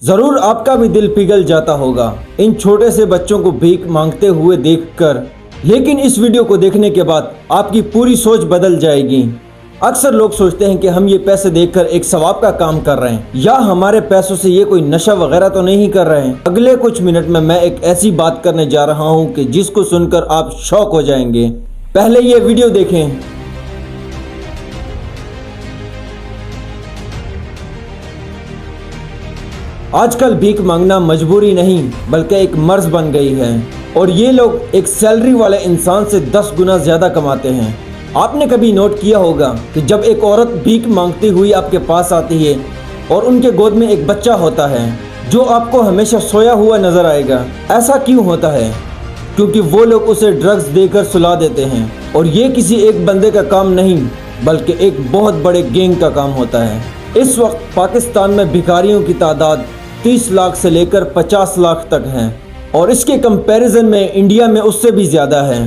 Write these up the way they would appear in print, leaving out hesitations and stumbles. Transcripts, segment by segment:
ضرور آپ کا بھی دل پگھل جاتا ہوگا ان چھوٹے سے بچوں کو بھیک مانگتے ہوئے دیکھ کر، لیکن اس ویڈیو کو دیکھنے کے بعد آپ کی پوری سوچ بدل جائے گی۔ اکثر لوگ سوچتے ہیں کہ ہم یہ پیسے دیکھ کر ایک ثواب کا کام کر رہے ہیں، یا ہمارے پیسوں سے یہ کوئی نشہ وغیرہ تو نہیں کر رہے ہیں۔ اگلے کچھ منٹ میں ایک ایسی بات کرنے جا رہا ہوں کہ جس کو سن کر آپ شوق ہو جائیں گے۔ پہلے یہ ویڈیو دیکھیں۔ آج کل بھیک مانگنا مجبوری نہیں بلکہ ایک مرض بن گئی ہے، اور یہ لوگ ایک سیلری والے انسان سے 10 گنا زیادہ کماتے ہیں۔ آپ نے کبھی نوٹ کیا ہوگا کہ جب ایک عورت بھیک مانگتی ہوئی آپ کے پاس آتی ہے اور ان کے گود میں ایک بچہ ہوتا ہے جو آپ کو ہمیشہ سویا ہوا نظر آئے گا، ایسا کیوں ہوتا ہے؟ کیونکہ وہ لوگ اسے ڈرگز دے کر سلا دیتے ہیں، اور یہ کسی ایک بندے کا کام نہیں بلکہ ایک بہت بڑے گینگ کا کام ہوتا ہے۔ اس وقت پاکستان میں بھکاریوں کی تعداد 30 لاکھ سے لے کر 50 لاکھ تک ہے، اور اس کے کمپیریزن میں انڈیا میں اس سے بھی زیادہ ہے۔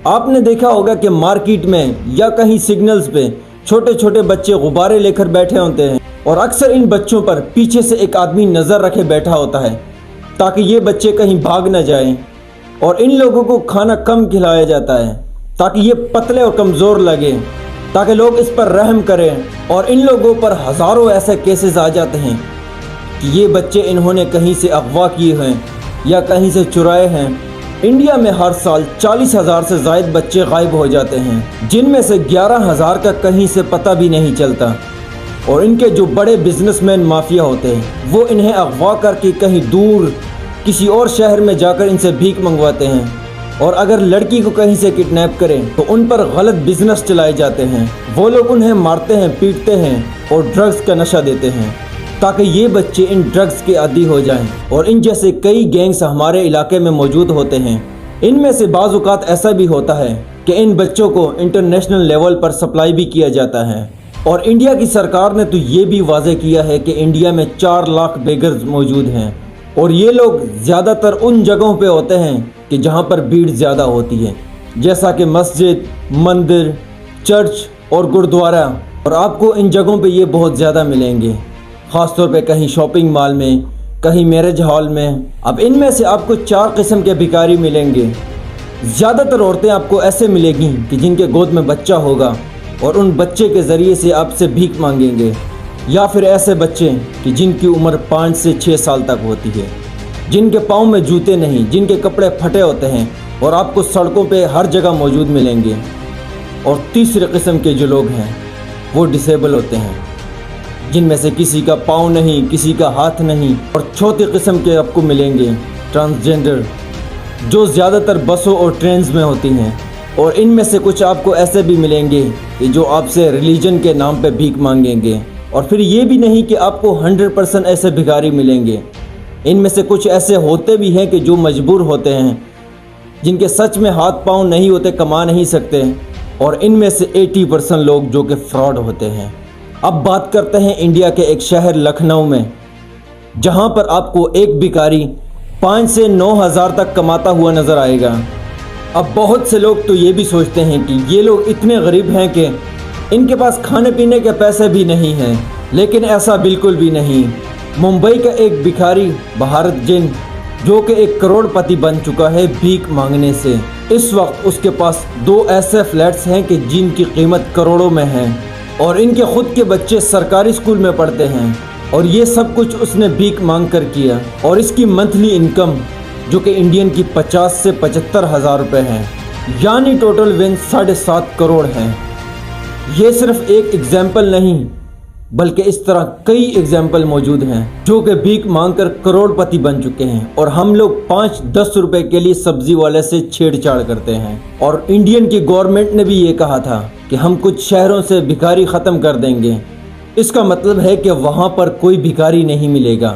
آپ نے دیکھا ہوگا کہ مارکیٹ میں یا کہیں سگنلز پہ چھوٹے چھوٹے بچے غبارے لے کر بیٹھے ہوتے ہیں، اور اکثر ان بچوں پر پیچھے سے ایک آدمی نظر رکھے بیٹھا ہوتا ہے تاکہ یہ بچے کہیں بھاگ نہ جائیں، اور ان لوگوں کو کھانا کم کھلایا جاتا ہے تاکہ یہ پتلے اور کمزور لگے، تاکہ لوگ اس پر رحم کریں۔ اور ان لوگوں پر ہزاروں ایسے کیسز آ جاتے ہیں کہ یہ بچے انہوں نے کہیں سے اغوا کیے ہیں یا کہیں سے چرائے ہیں۔ انڈیا میں ہر سال 40,000 سے زائد بچے غائب ہو جاتے ہیں، جن میں سے 11,000 کا کہیں سے پتہ بھی نہیں چلتا، اور ان کے جو بڑے بزنس مین مافیا ہوتے ہیں وہ انہیں اغوا کر کے کہیں دور کسی اور شہر میں جا کر ان سے بھیک منگواتے ہیں، اور اگر لڑکی کو کہیں سے کڈنیپ کریں تو ان پر غلط بزنس چلائے جاتے ہیں۔ وہ لوگ انہیں مارتے ہیں، پیٹتے ہیں اور ڈرگز کا نشہ دیتے ہیں تاکہ یہ بچے ان ڈرگز کے عادی ہو جائیں، اور ان جیسے کئی گینگز ہمارے علاقے میں موجود ہوتے ہیں۔ ان میں سے بعض اوقات ایسا بھی ہوتا ہے کہ ان بچوں کو انٹرنیشنل لیول پر سپلائی بھی کیا جاتا ہے، اور انڈیا کی سرکار نے تو یہ بھی واضح کیا ہے کہ انڈیا میں 4 لاکھ بیگرز موجود ہیں، اور یہ لوگ زیادہ تر ان جگہوں پہ ہوتے ہیں کہ جہاں پر بھیڑ زیادہ ہوتی ہے، جیسا کہ مسجد، مندر، چرچ اور گردوارہ، اور آپ کو ان جگہوں پہ یہ بہت زیادہ ملیں گے، خاص طور پہ کہیں شاپنگ مال میں، کہیں میرج ہال میں۔ اب ان میں سے آپ کو 4 قسم کے بھکاری ملیں گے۔ زیادہ تر عورتیں آپ کو ایسے ملے گی کہ جن کے گود میں بچہ ہوگا اور ان بچے کے ذریعے سے آپ سے بھیک مانگیں گے، یا پھر ایسے بچے کہ جن کی عمر 5 سے 6 سال تک ہوتی ہے، جن کے پاؤں میں جوتے نہیں، جن کے کپڑے پھٹے ہوتے ہیں، اور آپ کو سڑکوں پہ ہر جگہ موجود ملیں گے۔ اور تیسرے قسم کے جو لوگ ہیں وہ ڈسیبل ہوتے ہیں، جن میں سے کسی کا پاؤں نہیں، کسی کا ہاتھ نہیں۔ اور چوتھی قسم کے آپ کو ملیں گے ٹرانسجینڈر، جو زیادہ تر بسوں اور ٹرینز میں ہوتی ہیں، اور ان میں سے کچھ آپ کو ایسے بھی ملیں گے کہ جو آپ سے ریلیجن کے نام پہ بھیک مانگیں گے۔ اور پھر یہ بھی نہیں کہ آپ کو 100% ایسے بھکاری ملیں گے، ان میں سے کچھ ایسے ہوتے بھی ہیں کہ جو مجبور ہوتے ہیں، جن کے سچ میں ہاتھ پاؤں نہیں ہوتے، کما نہیں سکتے، اور ان میں سے 80% لوگ جو کہ فراڈ ہوتے ہیں۔ اب بات کرتے ہیں انڈیا کے ایک شہر لکھنؤ میں، جہاں پر آپ کو ایک بھکاری 5 سے 9 ہزار تک کماتا ہوا نظر آئے گا۔ اب بہت سے لوگ تو یہ بھی سوچتے ہیں کہ یہ لوگ اتنے غریب ہیں کہ ان کے پاس کھانے پینے کے پیسے بھی نہیں ہیں، لیکن ایسا بالکل بھی نہیں۔ ممبئی کا ایک بھکاری بھارت جن، جو کہ 1 کروڑ پتی بن چکا ہے بھیک مانگنے سے، اس وقت اس کے پاس 2 ایسے فلیٹس ہیں کہ جن کی قیمت کروڑوں میں ہے، اور ان کے خود کے بچے سرکاری اسکول میں پڑھتے ہیں، اور یہ سب کچھ اس نے بھیک مانگ کر کیا۔ اور اس کی منتھلی انکم جو کہ انڈین کی 50 سے 75 ہزار روپے ہے، یعنی ٹوٹل ون 7.5 کروڑ ہے۔ یہ صرف ایک ایگزامپل نہیں بلکہ اس طرح کئی ایگزامپل موجود ہیں جو کہ بھیک مانگ کر کروڑ پتی بن چکے ہیں، اور ہم لوگ 5-10 روپے کے لیے سبزی والے سے چھیڑ چھاڑ کرتے ہیں۔ اور انڈین کی گورنمنٹ نے بھی یہ کہا تھا کہ ہم کچھ شہروں سے بھکاری ختم کر دیں گے۔ اس کا مطلب ہے کہ وہاں پر کوئی بھکاری نہیں ملے گا۔